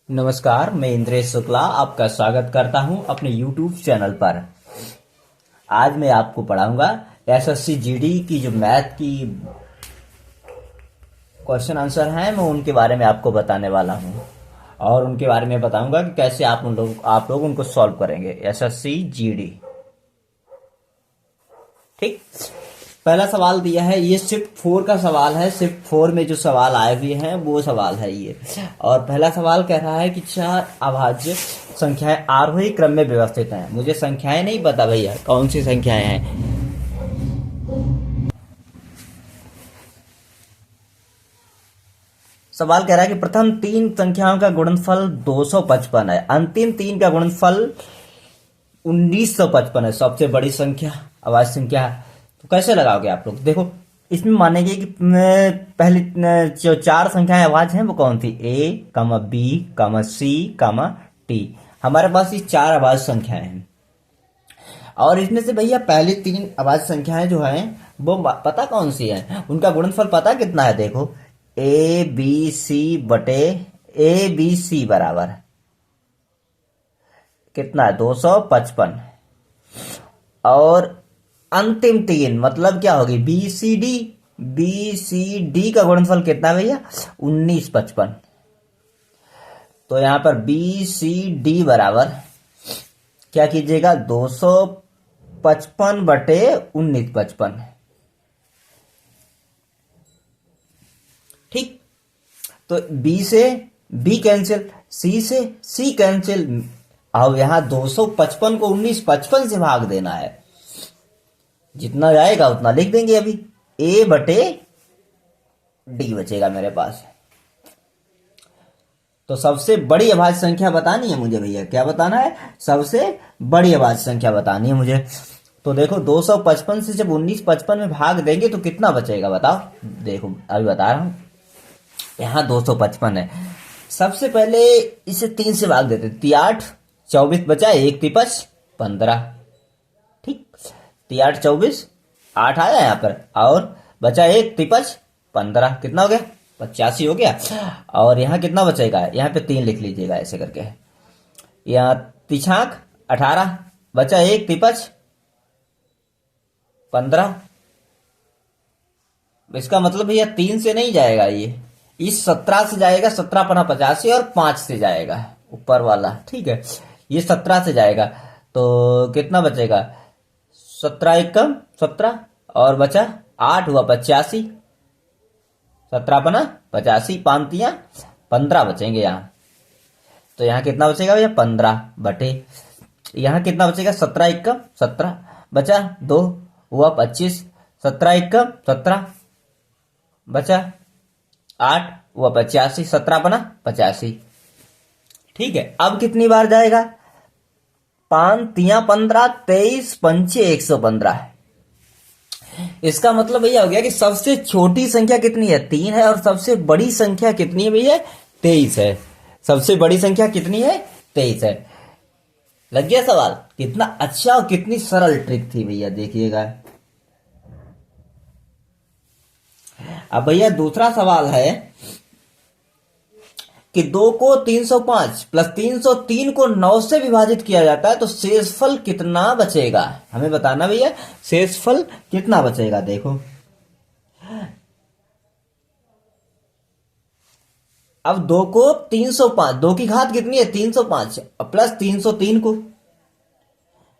नमस्कार, मैं इंद्रेश शुक्ला आपका स्वागत करता हूं अपने YouTube चैनल पर। आज मैं आपको पढ़ाऊंगा एसएससी जीडी की जो मैथ की क्वेश्चन आंसर हैं, मैं उनके बारे में आपको बताने वाला हूं और उनके बारे में बताऊंगा कि कैसे आप लोग उनको सॉल्व करेंगे एसएससी जीडी। ठीक, पहला सवाल दिया है, ये शिफ्ट 4 का सवाल है। शिफ्ट 4 में जो सवाल आए हुए हैं वो सवाल है ये। और पहला सवाल कह रहा है कि 4 अभाज्य संख्याएं आरोही क्रम में व्यवस्थित हैं। मुझे संख्याएं नहीं पता भैया कौन सी संख्याएं हैं। सवाल कह रहा है कि प्रथम 3 संख्याओं का गुणनफल 255 है, अंतिम 3 का गुणनफल 1955 है। सबसे बड़ी संख्या अभाज्य संख्या है, तो कैसे लगाओगे आप लोग? देखो, इसमें मानेंगे कि पहली जो 4 संख्याएं अभाज्य हैं वो कौन थी? ए कामा बी कामा सी कामा टी। हमारे पास ये 4 अभाज्य संख्याएं हैं और इसमें से भैया पहली 3 अभाज्य संख्याएं जो हैं वो पता कौन सी हैं, उनका गुणनफल पता कितना है? देखो, ए बी सी बटे ए बी सी बराबर कितना है? 255। और अंतिम 3 मतलब क्या होगी? B C D. B C D का गुणनफल कितना है भैया? 1955। तो यहां पर बी सी डी बराबर क्या कीजिएगा? 255 बटे 1955। ठीक, तो बी से बी कैंसिल, सी से सी कैंसिल। अब यहां 255 को 1955 से भाग देना है, जितना जाएगा उतना लिख देंगे। अभी ए बटे डी बचेगा मेरे पास। तो सबसे बड़ी अभाज्य संख्या बतानी है मुझे भैया। क्या बताना है? सबसे बड़ी अभाज्य संख्या बतानी है मुझे। तो देखो, 255 से जब 1955 में भाग देंगे तो कितना बचेगा बताओ? देखो अभी बता रहा हूं, यहां 255 है। सबसे पहले इसे 3 से भाग देते। 3 24 बचा, 1 तिपच 15। ठीक, 3 24 8 आया यहाँ पर और बचा 1 तिपच 15। कितना हो गया? 85 हो गया। और यहाँ कितना बचेगा? यहाँ पे 3 लिख लीजिएगा ऐसे करके। यहाँ तिछाक 18 बचा, 1 तिपच 15। इसका मतलब भैया 3 से नहीं जाएगा, ये इस 17 से जाएगा। 17 पना 85 और 5 से जाएगा ऊपर वाला। ठीक है, ये 17 से जाएगा तो कितना बचेगा? 17 एकम 17 और बचा 8 हुआ 85। 17 पना 85, 5 15 बचेंगे यहाँ। तो यहाँ कितना बचेगा भैया? 15 बटे यहाँ कितना बचेगा? 17 एकम 17 बचा 2 हुआ 25। 17 एकम 17 बचा 8 हुआ 85। 17 पना 85। ठीक है, अब कितनी बार जाएगा? 5 3 15 23 5 115। इसका मतलब भैया हो गया कि सबसे छोटी संख्या कितनी है? 3 है। और सबसे बड़ी संख्या कितनी है भैया? 23 है। सबसे बड़ी संख्या कितनी है? 23 है। लग गया सवाल? कितना अच्छा और कितनी सरल ट्रिक थी भैया, देखिएगा। अब भैया दूसरा सवाल है कि 2 को 305 प्लस 303 को 9 से विभाजित किया जाता है तो शेषफल कितना बचेगा? हमें बताना भैया शेषफल कितना बचेगा। देखो, अब 2 को 305, 2 की घात कितनी है? 305 प्लस 303 को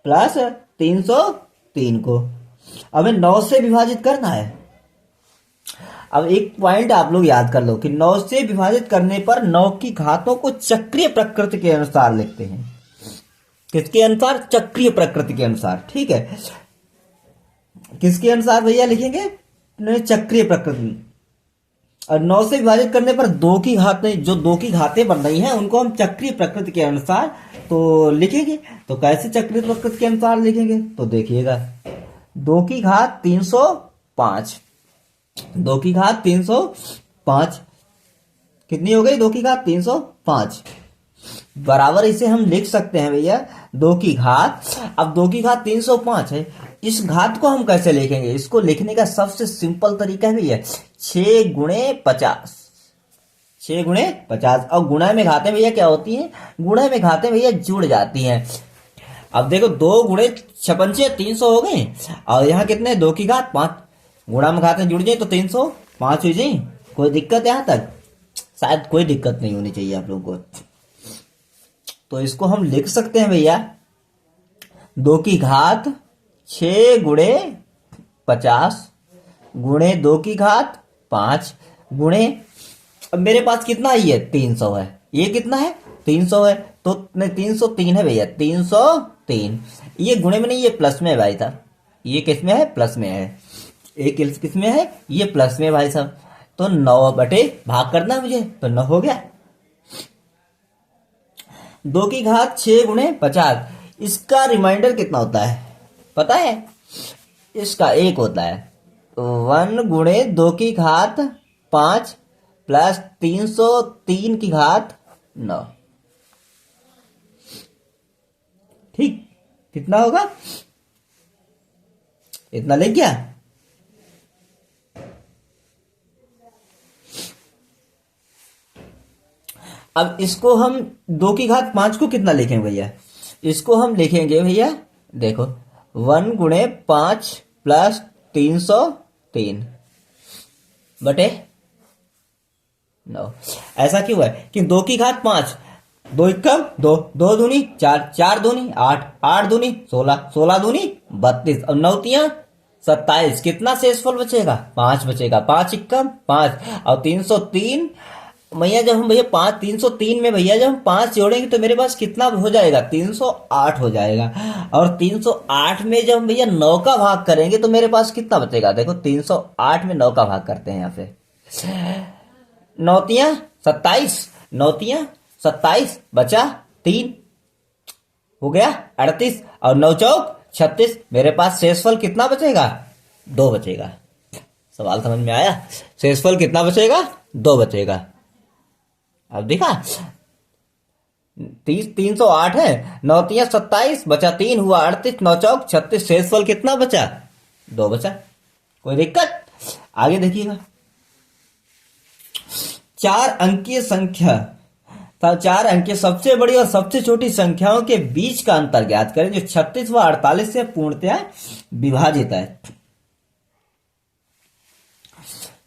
प्लस 303 को हमें 9 से विभाजित करना है। अब एक पॉइंट आप लोग याद कर लो कि 9 से विभाजित करने पर 9 की घातों को चक्रीय प्रकृति के अनुसार लिखते हैं। किसके अनुसार? चक्रीय प्रकृति के अनुसार। ठीक है, किसके अनुसार भैया लिखेंगे? चक्रीय प्रकृति। और 9 से विभाजित करने पर 2 की घातें, जो 2 की घातें बन रही हैं उनको हम चक्रीय प्रकृति के अनुसार तो लिखेंगे। तो कैसे चक्रीय प्रकृति के अनुसार लिखेंगे? तो देखिएगा, 2 की घात 305, 2 की घात 305 कितनी हो गई? 2 की घात 305 बराबर इसे हम लिख सकते हैं भैया 2 की घात। अब 2 की घात 305 है, इस घात को हम कैसे लिखेंगे? इसको लिखने का सबसे सिंपल तरीका है भैया 6 गुणे 50। 6 × 50। और गुणा में घातें भैया क्या होती हैं? गुणा में घातें भैया जुड़ जाती हैं। अब देखो 2 × 56 300 हो गए, और यहाँ कितने 2 की घात 5। गुणा में घातें जुड़ जाए तो 305 हो जाए। कोई दिक्कत यहाँ तक? शायद कोई दिक्कत नहीं होनी चाहिए आप लोगों को। तो इसको हम लिख सकते हैं भैया 2 की घात 6 × 50 गुणे 2 की घात 5 गुणे, अब मेरे पास कितना है? ये 300 है। ये कितना है? 300 है। तो 303 है भैया, 303। ये गुणे में नहीं, ये प्लस में है भाई साहब। ये किस में है? प्लस में है। ये किस में है? ये प्लस में भाई साहब। तो 9 बटे भाग करना है मुझे, तो 9 हो गया। 2 की घात 6 × 50, इसका रिमाइंडर कितना होता है पता है? इसका 1 होता है। 1 गुणे 2 की घात 5 प्लस 303 की घात 9। ठीक, कितना होगा? इतना लिख गया। अब इसको हम 2 की घात 5 को कितना लिखेंगे भैया? इसको हम लिखेंगे भैया, देखो 1 गुणे 5 प्लस 303 बटे 9। ऐसा क्यों है कि 2 की घात 5, 2 एकम 2, 2 दूनी 4, 4 दूनी 8, 8 दूनी 16, 16 दूनी 32 और 9 तियां 27। कितना शेषफल बचेगा? 5 बचेगा। 5 एकम 5 और 303 भैया, जब हम भैया 303 में भैया जब हम 5 जोड़ेंगे तो मेरे पास कितना हो जाएगा? 308 हो जाएगा। और 308 में जब हम भैया 9 का भाग करेंगे तो मेरे पास कितना बचेगा? देखो 308 में 9 का भाग करते हैं यहाँ पे। 9 तियां 27, 9 तियां 27 बचा 3 हो गया 38 और 9 चौक 36। मेरे पास शेषफल कितना बचेगा? 2 बचेगा। सवाल समझ में आया? शेषफल कितना बचेगा? 2 बचेगा। अब देखा 308 है, 9 तियां 27 बचा 3 हुआ 38, 9 चौक 36। शेषफल कितना बचा? 2 बचा। कोई दिक्कत? आगे देखिएगा, 4 अंकीय संख्या, 4 अंकीय सबसे बड़ी और सबसे छोटी संख्याओं के बीच का अंतर ज्ञात करें जो 36 व 48 से पूर्णतया विभाजित है।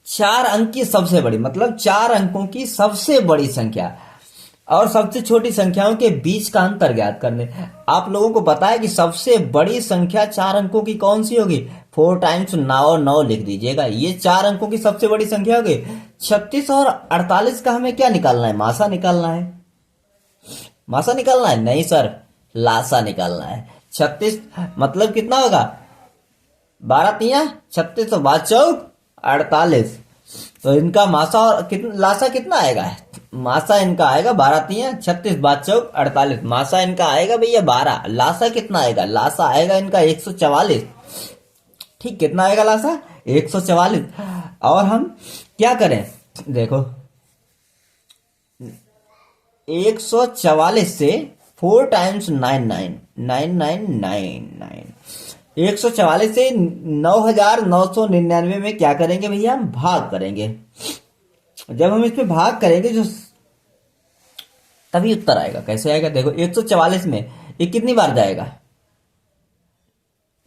4 अंक की सबसे बड़ी मतलब 4 अंकों की सबसे बड़ी संख्या और सबसे छोटी संख्याओं के बीच का अंतर ज्ञात करने। आप लोगों को पता है कि सबसे बड़ी संख्या 4 अंकों की कौन सी होगी? 4 टाइम्स 9, 9 लिख दीजिएगा। ये 4 अंकों की सबसे बड़ी संख्या होगी। 36 और 48 का हमें क्या निकालना है? मासा निकालना है। मासा निकालना है? नहीं सर, लासा निकालना है। 36 मतलब कितना होगा? 12 तियां 36 और 5 चौक 48। तो इनका मासा और लासा कितना आएगा? मासा इनका आएगा 12 तियां 36 5 चौक 48। मासा इनका आएगा भैया 12। लासा कितना आएगा? लासा आएगा इनका 144। ठीक, कितना आएगा लासा? 144। और हम क्या करें? देखो 144 से 4 टाइम्स 99, 9999। 144 से 9999 में क्या करेंगे भैया? हम भाग करेंगे। जब हम इसमें भाग करेंगे जो तभी उत्तर आएगा। कैसे आएगा? देखो 144 में ये कितनी बार जाएगा?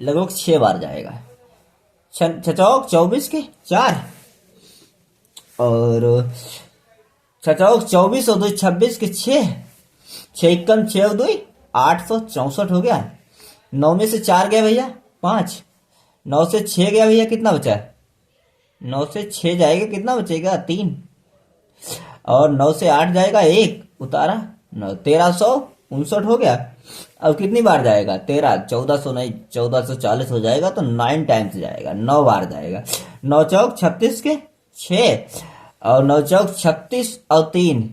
लगभग 6 बार जाएगा। 6 चौक 24 के 4 और 6 चौक 24 और 2 26 के 6, 6 एकम 6 और 2 864 हो गया। 9 में से 4 गया भैया 5, 9 से 6 गया भैया कितना बचा? 9 से 6 जाएगा कितना बचेगा? 3 और 9 से 8 जाएगा 1 उतारा 9, 1359 हो गया। अब कितनी बार जाएगा? 13, 1400 नहीं 1440 हो जाएगा। तो 9 टाइम्स जाएगा, 9 बार जाएगा। 9 चौक 36 के 6 और 9 चौक 36 और 3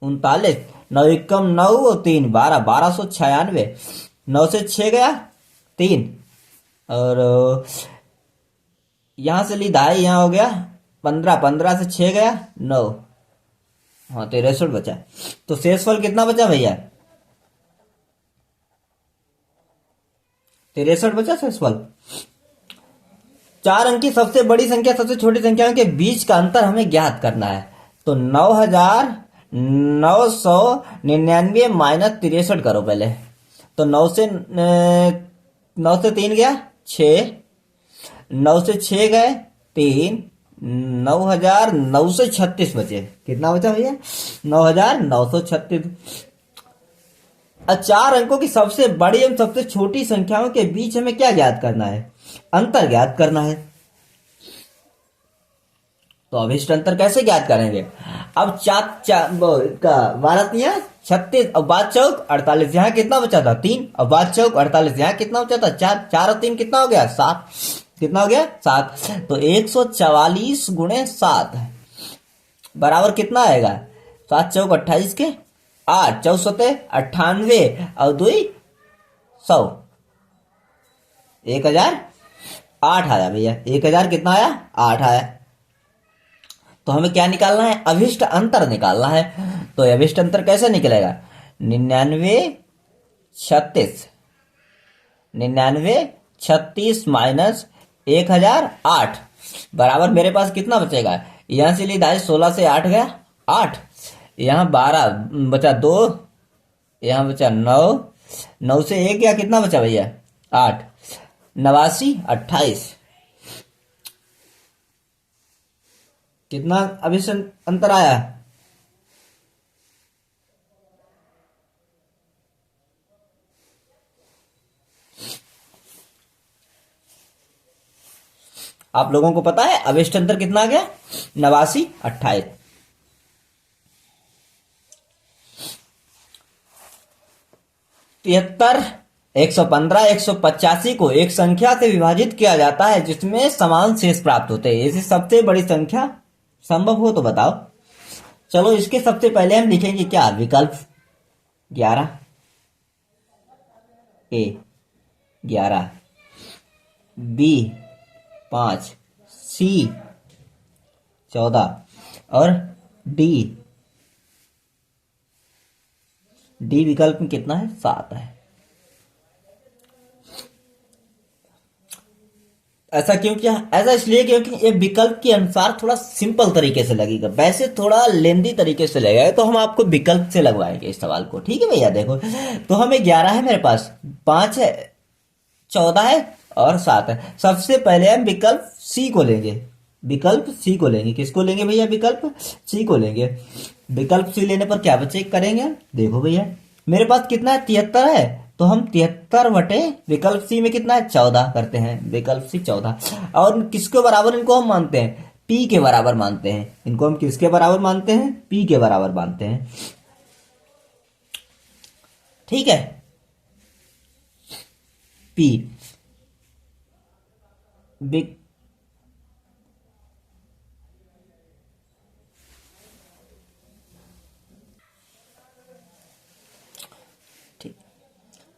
39, 9 एकम 9 और 3 12, 1296। 9 से 6 गया 3 और यहां से ली 2.5, यहां हो गया 15, 15 से 6 गया 9, हाँ 63 बचा। तो शेषफल कितना बचा भैया? 63 बचा शेषफल। 4 अंक की सबसे बड़ी संख्या सबसे छोटी संख्याओं के बीच का अंतर हमें ज्ञात करना है। तो 9,999 माइनस 63 करो पहले। तो 9 से 3 गया 6, 9 से 6 गए 3, 9,936 बचे। कितना बचा भैया? 9,936। अब 4 अंकों की सबसे बड़ी एवं सबसे छोटी संख्याओं के बीच हमें क्या ज्ञात करना है? अंतर ज्ञात करना है। तो अभिष्ट अंतर कैसे ज्ञात करेंगे? अब 12 अब 5 चौक 48, यहाँ कितना बचा था? 3। अब 5 चौक 48, यहाँ कितना बचा था? 4। 4 और 3 कितना हो गया? 7। कितना हो गया? 7। तो 144 गुणे 7 बराबर कितना आएगा? 7 चौक 28 के 8, 4 98 और 2 100, 1008 आया भैया। 1000 कितना आया? 8 आया। तो हमें क्या निकालना है? अभिष्ट अंतर निकालना है। तो अभिष्ट अंतर कैसे निकलेगा? 99 36 माइनस 1008 बराबर मेरे पास कितना बचेगा? यहां से ली 16 से 8 गया 8, यहाँ 12 बचा 2, यहाँ बचा 9, 9 से 1 गया कितना बचा भैया? 8, 89 28। कितना अभिष्ट अंतर आया? आप लोगों को पता है अभिष्ट अंतर कितना आ गया? 89 28। 73 115 185 को एक संख्या से विभाजित किया जाता है जिसमें समान शेष प्राप्त होते हैं। ऐसी सबसे बड़ी संख्या संभव हो तो बताओ। चलो इसके सबसे पहले हम लिखेंगे क्या? विकल्प 11 ए 11 बी 5 सी 14 और डी विकल्प में कितना है? 7 है। ऐसा क्यों किया? ऐसा इसलिए क्योंकि ये विकल्प के अनुसार थोड़ा सिंपल तरीके से लगेगा, वैसे थोड़ा लेंदी तरीके से लगेगा। तो हम आपको विकल्प से लगवाएंगे इस सवाल को। ठीक है भैया? देखो तो हमें 11 है मेरे पास, 5 है, 14 है और 7 है। सबसे पहले हम विकल्प सी को लेंगे। विकल्प सी को लेंगे। किसको लेंगे भैया? विकल्प सी को लेंगे। विकल्प सी लेने पर क्या बचे करेंगे? देखो भैया मेरे पास कितना है? 73 है। तो हम 73 बटे विकल्प सी में कितना है? 14 करते हैं। विकल्प सी 14। और किसके बराबर इनको हम मानते हैं? पी के बराबर मानते हैं। इनको हम किसके बराबर मानते हैं? पी के बराबर मानते हैं। ठीक है? पी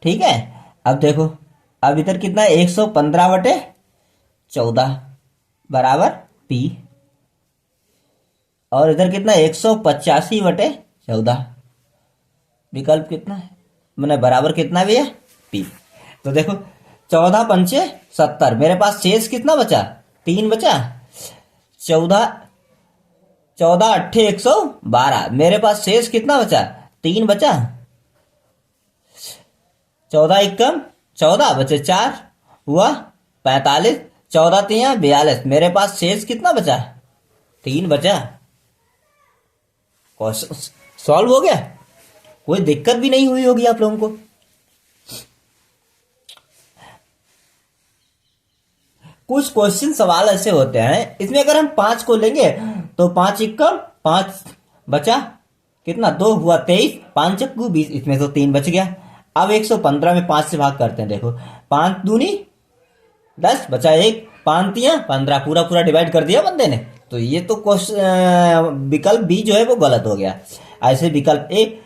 ठीक है। अब देखो अब इधर कितना है? 115 बटे 14 बराबर पी, और इधर कितना है? 185 बटे 14। विकल्प कितना है? मैंने बराबर कितना भी है? पी। तो देखो 14 पंचे 70, मेरे पास शेष कितना बचा? 3 बचा। 14 14 अट्ठे 112, मेरे पास शेष कितना बचा? 3 बचा। 14 एकम 14 बचे 4 हुआ 45, 14 तिया 42, मेरे पास शेष कितना बचा? 3 बचा। क्वेश्चन सॉल्व हो गया। कोई दिक्कत भी नहीं हुई होगी आप लोगों को। कुछ क्वेश्चन सवाल ऐसे होते हैं, इसमें अगर हम 5 को लेंगे तो 5 एकम 5 बचा कितना? 2 हुआ 23, 5 चक्कू 20, इसमें तो 3 बच गया। अब 115 में 5 से भाग करते हैं। देखो 5 दूनी 10 बचा 1, 5 तिया 15, पूरा पूरा डिवाइड कर दिया बंदे ने। तो ये तो विकल्प बी जो है वो गलत हो गया। ऐसे विकल्प ए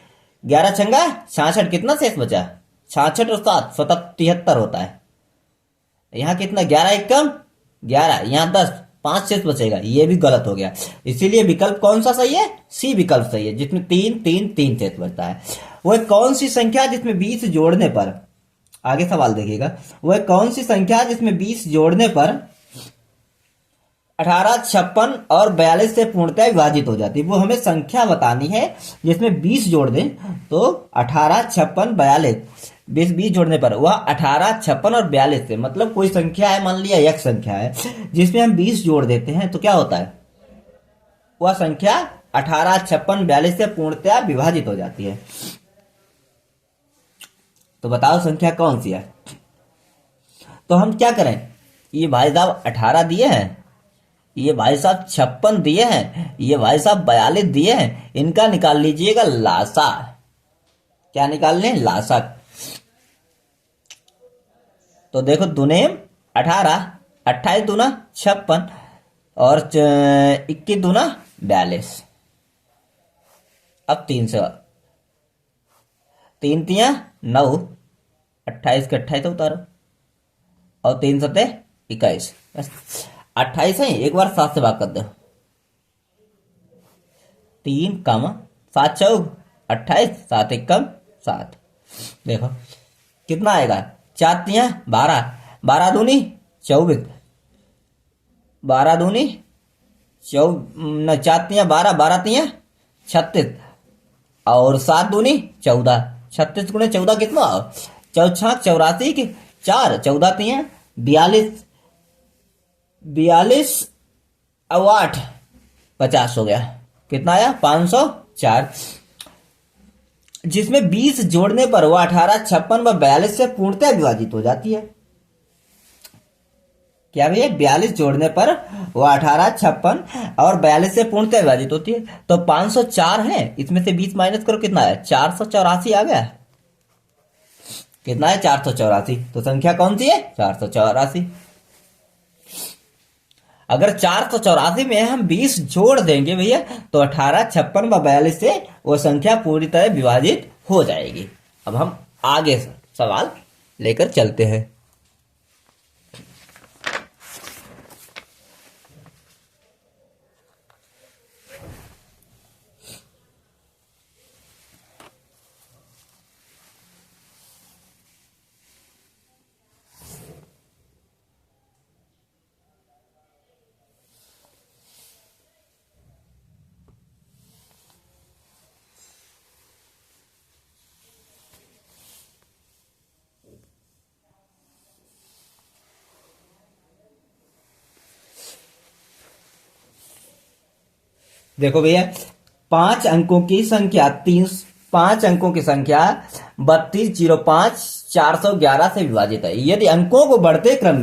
11 छंगा 66, कितना शेष बचा? 66 और 7 73 होता है। यहाँ कितना? 11 एकम 11, यहाँ 10, 5 शेष बचेगा। ये भी गलत हो गया। इसीलिए विकल्प कौन सा सही है? सी विकल्प सही है, जिसमें 3 3 3 शेष बचता है। वह कौन सी संख्या जिसमें 20 जोड़ने पर, आगे सवाल देखिएगा, वह कौन सी संख्या जिसमें 20 जोड़ने पर 18, 56 और 42 से पूर्णतः विभाजित हो जाती है। वो हमें संख्या बतानी है जिसमें 20 जोड़ दें तो 18, 56, 42 20 जोड़ने पर वह 18, 56 और 42 से, मतलब कोई संख्या है, मान लिया एक संख्या है जिसमें हम 20 जोड़ देते हैं तो क्या होता है, वह संख्या 18, 56, 42 से पूर्णतः विभाजित हो जाती है। तो बताओ संख्या कौन सी है। तो हम क्या करें, ये भाई साहब 18 दिए हैं, ये भाई साहब 56 दिए हैं, ये भाई साहब 42 दिए हैं, इनका निकाल लीजिएगा लासा। क्या निकाल लें, लासा। तो देखो दुने 18, 28 दूना 56 और 21 दूना 42। अब 3 से 3 तिया 9, 28 के 28 उतारो और 3 सते 21, बस 28 है, एक बार 7 से भाग कर दो, 3 कम 7 चौक 28, 7 एक कम 7। देखो कितना आएगा, 4 तिया 12, 12 दूनी 24, 12 दूनी 4 तिया 12, 12 तिया 36 और 7 दूनी 14, 36 गुणे 14 कितना, 4 84 के 4, 14 तिया 42, 42 और 8 50 हो गया। कितना आया, 504, जिसमें 20 जोड़ने पर वह 18, 56 व 42 से पूर्णतः विभाजित हो जाती है। क्या भैया, 42 जोड़ने पर वो 18, 56 और 42 से पूर्णतः विभाजित होती है। तो 504 है, इसमें से 20 माइनस करो, कितना है, 484 आ गया। कितना है, 484। तो संख्या कौन सी है, 484। अगर 484 में हम 20 जोड़ देंगे भैया तो 18, 56 व 42 से वो संख्या पूरी तरह विभाजित हो जाएगी। अब हम आगे सवाल लेकर चलते हैं। देखो भैया, 5 अंकों की संख्या 5 अंकों की संख्या 3205 411 से विभाजित है। यदि अंकों को बढ़ते क्रम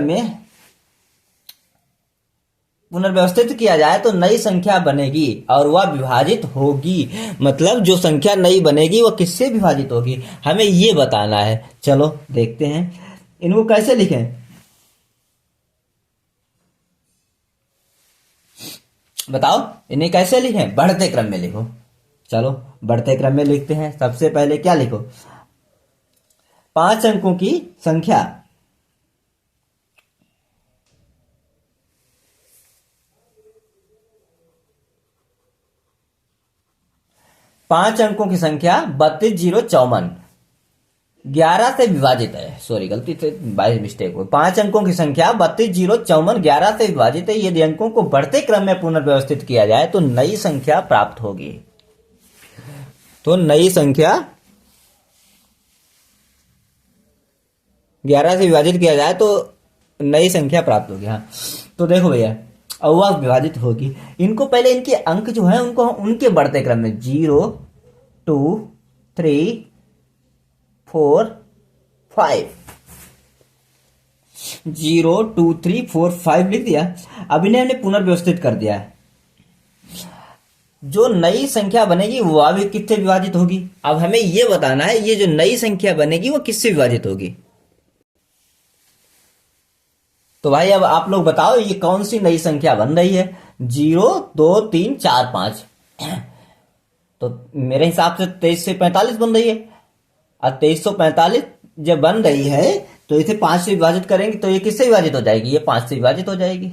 में पुनर्व्यवस्थित किया जाए तो नई संख्या बनेगी और वह विभाजित होगी। मतलब जो संख्या नई बनेगी वह किससे विभाजित होगी, हमें ये बताना है। चलो देखते हैं इनको कैसे लिखें। बताओ इन्हें कैसे लिखें, बढ़ते क्रम में लिखो। चलो बढ़ते क्रम में लिखते हैं। सबसे पहले क्या लिखो, 5 अंकों की संख्या 5 अंकों की संख्या 32,054 11 से विभाजित है। सॉरी, गलती से 22 मिस्टेक हो। 5 अंकों की संख्या 32,054 11 से विभाजित है। यदि अंकों को बढ़ते क्रम में पुनर्व्यवस्थित किया जाए तो नई संख्या प्राप्त होगी। तो नई संख्या 11 से विभाजित किया जाए तो नई संख्या प्राप्त होगी। हाँ, तो देखो भैया, वह विभाजित होगी। इनको पहले इनके अंक जो है उनको उनके बढ़ते क्रम में 0 2 3 4 5 0 2 3 4 5 लिख दिया। अब इन्हें हमने पुनर्व्यवस्थित कर दिया है। जो नई संख्या बनेगी वह भी किससे विभाजित होगी। अब हमें यह बताना है ये जो नई संख्या बनेगी वो किससे विभाजित होगी। तो भाई अब आप लोग बताओ ये कौन सी नई संख्या बन रही है। 0 2 3 4 5 तो मेरे हिसाब से 23 से 45 बन रही है। और 2345 जब बन रही है तो इसे 5 से विभाजित करेंगे तो ये किससे विभाजित हो जाएगी, ये 5 से विभाजित हो जाएगी।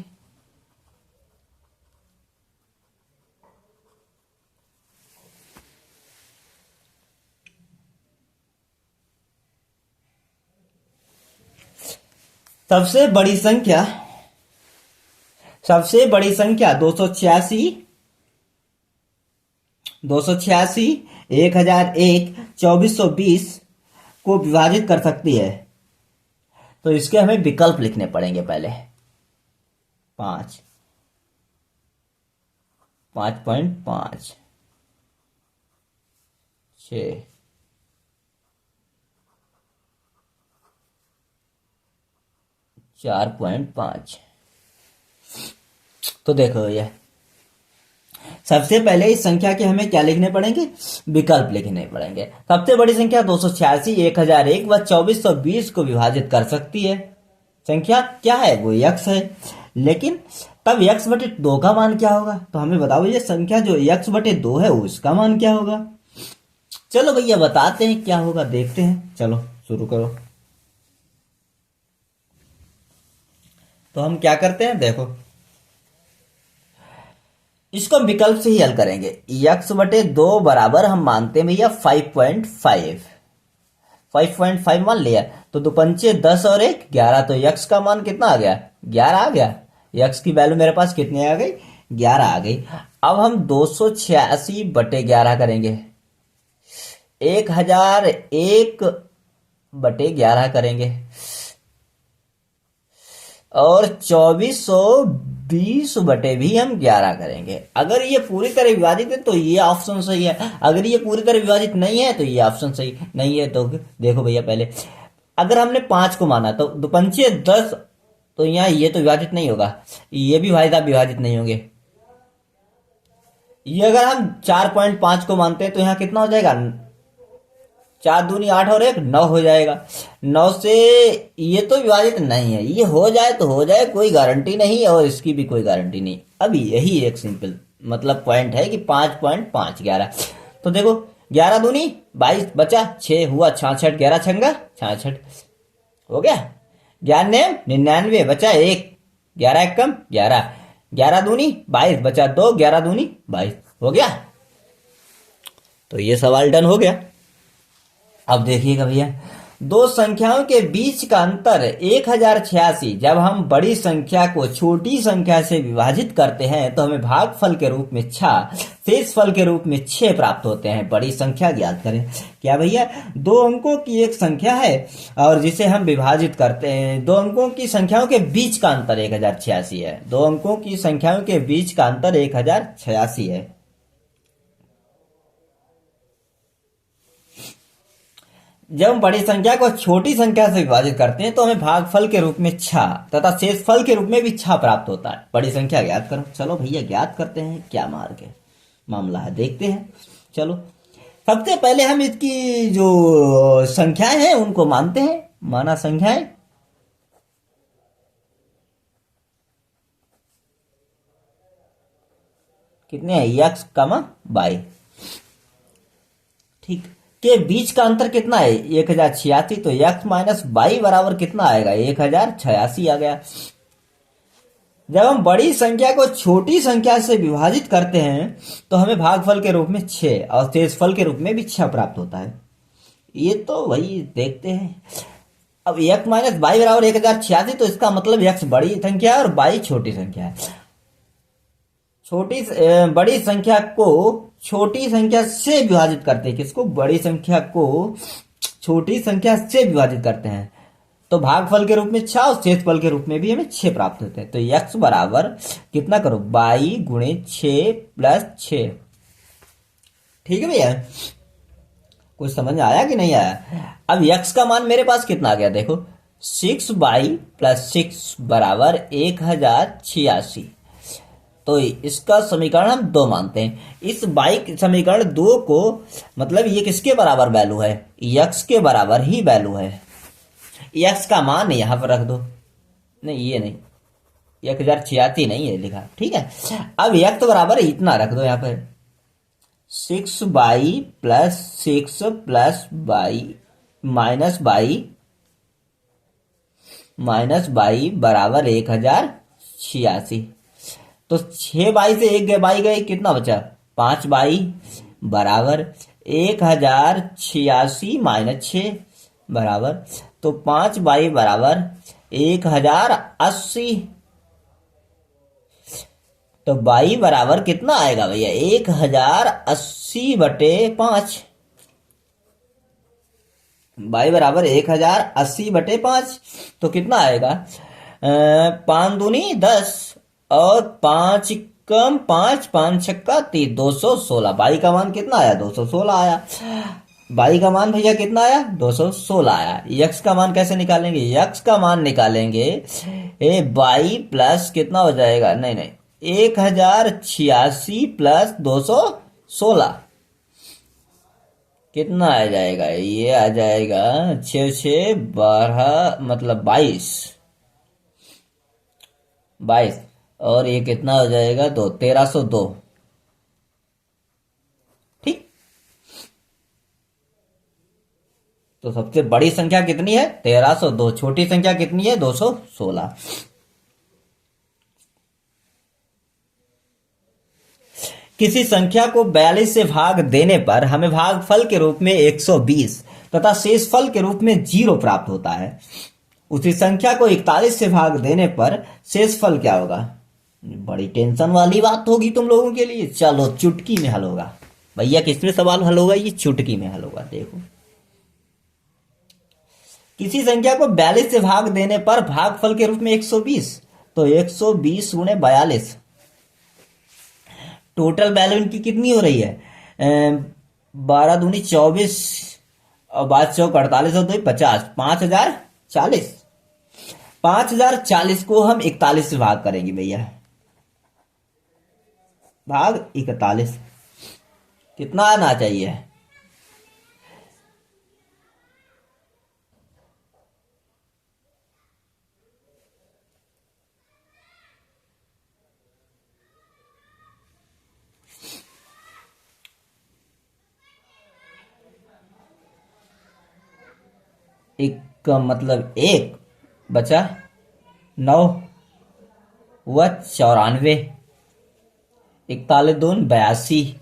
सबसे बड़ी संख्या सबसे बड़ी संख्या 286, 1001, 2420 को विभाजित कर सकती है। तो इसके हमें विकल्प लिखने पड़ेंगे पहले। 5, 5.5, 6, 4.5। तो देखो ये सबसे पहले इस संख्या के हमें क्या लिखने पड़ेंगे, विकल्प लिखने पड़ेंगे। सबसे बड़ी संख्या 286, 1001 व 2420 को विभाजित कर सकती है। संख्या क्या है, वो x है। लेकिन तब x बटे 2 का मान क्या होगा, तो हमें बताओ ये संख्या जो x बटे 2 है उसका मान क्या होगा। चलो भैया बताते हैं क्या होगा, देखते हैं। चलो शुरू करो। तो हम क्या करते हैं, देखो इसको विकल्प से ही हल करेंगे। x बटे 2 बराबर हम मानते हैं भैया 5.5, 5.5 मान लिया। तो 2 पंचे 10 और 1 11, तो x का मान कितना आ गया, 11 आ गया। x की वैल्यू मेरे पास कितनी आ गई, 11 आ गई। अब हम 286 बटे 11 करेंगे, 1001 बटे 11 करेंगे, और 2420 बटे भी हम 11 करेंगे। अगर ये पूरी तरह विभाजित है तो ये ऑप्शन सही है, अगर ये पूरी तरह विभाजित नहीं है तो ये ऑप्शन सही नहीं है। तो देखो भैया पहले अगर हमने 5 को माना तो 2 पंचे 10, तो यहाँ ये तो विभाजित नहीं होगा, ये भी भाई साहब विभाजित नहीं होंगे। ये अगर हम 4.5 को मानते हैं तो यहाँ कितना हो जाएगा, 4 दूनी 8 और 1 9 हो जाएगा। 9 से ये तो विभाजित नहीं है, ये हो जाए तो हो जाए, कोई गारंटी नहीं और इसकी भी कोई गारंटी नहीं। अब यही एक सिंपल मतलब पॉइंट है कि 5.5 11। तो देखो 11 दूनी 22 बचा 6 हुआ 66, 11 छंगा 66 हो गया। 11 99 बचा 1, 11 एक कम 11, 11 दूनी 22 बचा 2, 11 दूनी 22 हो गया। तो ये सवाल डन हो गया। अब देखिएगा भैया, दो संख्याओं के बीच का अंतर 1086 जब हम बड़ी संख्या को छोटी संख्या से विभाजित करते हैं तो हमें भागफल के रूप में 6, शेषफल के रूप में 6 प्राप्त होते हैं। बड़ी संख्या ज्ञात करें। क्या भैया, 2 अंकों की एक संख्या है और जिसे हम विभाजित करते हैं। 2 अंकों की संख्याओं के बीच का अंतर 1086 है। 2 अंकों की संख्याओं के बीच का अंतर 1086 है। जब हम बड़ी संख्या को छोटी संख्या से विभाजित करते हैं तो हमें भागफल के रूप में 6 तथा शेषफल के रूप में भी 6 प्राप्त होता है। बड़ी संख्या ज्ञात करो। चलो भैया ज्ञात करते हैं, क्या मार्ग है मामला है देखते हैं। चलो सबसे पहले हम इसकी जो संख्याएं हैं उनको मानते हैं। माना संख्याएं कितने हैं, x, y, ठीक, के बीच का अंतर कितना है 1086। तो x माइनस वाई बराबर कितना आएगा 1086 आ गया। जब हम बड़ी संख्या को छोटी संख्या से विभाजित करते हैं तो हमें भागफल के रूप में 6 और शेषफल के रूप में भी 6 प्राप्त होता है। ये तो वही देखते हैं। अब x माइनस वाई बराबर 1086, तो इसका मतलब x बड़ी संख्या है और y छोटी संख्या है। बड़ी संख्या को छोटी संख्या से विभाजित करते हैं। किसको, बड़ी संख्या को छोटी संख्या से विभाजित करते हैं तो भागफल के रूप में 6 और शेषफल के रूप में भी हमें 6 प्राप्त होते हैं। तो x बराबर कितना करो, 22 गुणे 6 प्लस 6। ठीक है भैया, कुछ समझ में आया कि नहीं आया। अब x का मान मेरे पास कितना आ गया, देखो 6y प्लस 6 बराबर 1086। तो इसका समीकरण हम 2 मानते हैं। इस y समीकरण 2 को मतलब ये किसके बराबर वैल्यू है, x के बराबर ही वैल्यू है। x का मान यहां पर रख दो, नहीं ये नहीं 1086 नहीं है लिखा, ठीक है। अब x बराबर इतना रख दो यहां पर 6y plus 6 plus minus y बराबर 1086। तो 6y से 1 बाई गए, कितना बचा 5y बराबर 1086 माइनस 6 बराबर, तो 5y बराबर 1080। तो बाई बराबर कितना आएगा भैया, 1080/5। बाई बराबर 1080/5। तो कितना आएगा, 5 दूनी 10 और 5 कम 5, 5 छक्का 30, 216। बाई का मान कितना आया, 216 आया। बाई का मान भैया कितना आया, 216 आया। यक्स का मान कैसे निकालेंगे, यक्स का मान निकालेंगे बाई प्लस कितना हो जाएगा, नहीं नहीं, 1086 प्लस 216 कितना आ जाएगा, ये आ जाएगा 6 6 12 मतलब 22। और ये कितना हो जाएगा, 1302। ठीक। तो सबसे बड़ी संख्या कितनी है, 1302। छोटी संख्या कितनी है, 216। किसी संख्या को 42 से भाग देने पर हमें भागफल के रूप में 120 तथा शेषफल के रूप में 0 प्राप्त होता है। उसी संख्या को 41 से भाग देने पर शेषफल क्या होगा। बड़ी टेंशन वाली बात होगी तुम लोगों के लिए। चलो चुटकी में हल होगा भैया। किसमें सवाल हल होगा, ये चुटकी में हल होगा। देखो, किसी संख्या को 42 से भाग देने पर भागफल के रूप में 120, तो 120 गुणे 42, टोटल वैल्यू इनकी कितनी हो रही है, 12 दूनी 24 और 5 चौक 48 और 2 50, 5040। 5040 को हम 41 से भाग करेंगे भैया, भाग 41 कितना आना चाहिए, एक का मतलब 1 बचा 9 हुआ 94, 41 दून 82,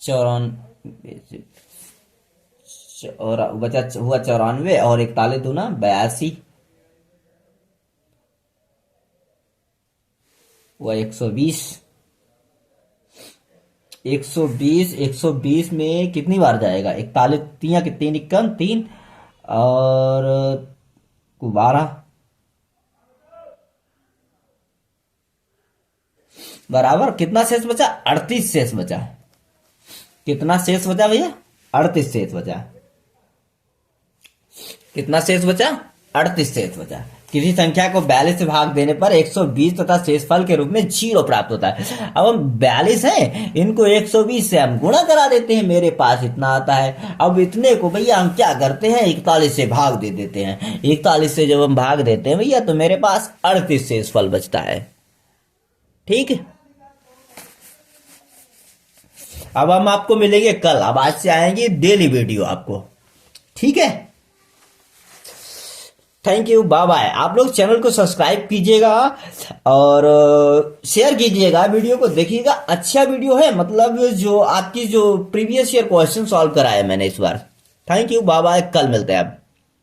94 और बचा हुआ 94 और 41 दूना 82 हुआ 120। 120 में कितनी बार जाएगा, 41 तिया कि 3 इक्कम 3 और 12 बराबर कितना शेष बचा, 38 शेष बचा। कितना शेष बचा भैया, 38 शेष बचा। कितना शेष बचा, 38 शेष बचा। किसी संख्या को 42 से भाग देने पर 120 तथा शेषफल के रूप में 0 प्राप्त होता है। अब हम 42 हैं, इनको 120 से हम गुणा करा देते हैं, मेरे पास इतना आता है। अब इतने को भैया हम क्या करते हैं, 41 से भाग दे देते हैं। 41 से जब हम भाग देते हैं भैया तो मेरे पास 38 शेषफल बचता है। ठीक है, अब हम आपको मिलेंगे कल। अब आज से आएंगे डेली वीडियो आपको। ठीक है, थैंक यू, बाय बाय। आप लोग चैनल को सब्सक्राइब कीजिएगा और शेयर कीजिएगा, वीडियो को देखिएगा। अच्छा वीडियो है, मतलब जो आपकी जो प्रीवियस ईयर क्वेश्चन सॉल्व कराया मैंने इस बार। थैंक यू, बाय बाय, कल मिलते हैं अब।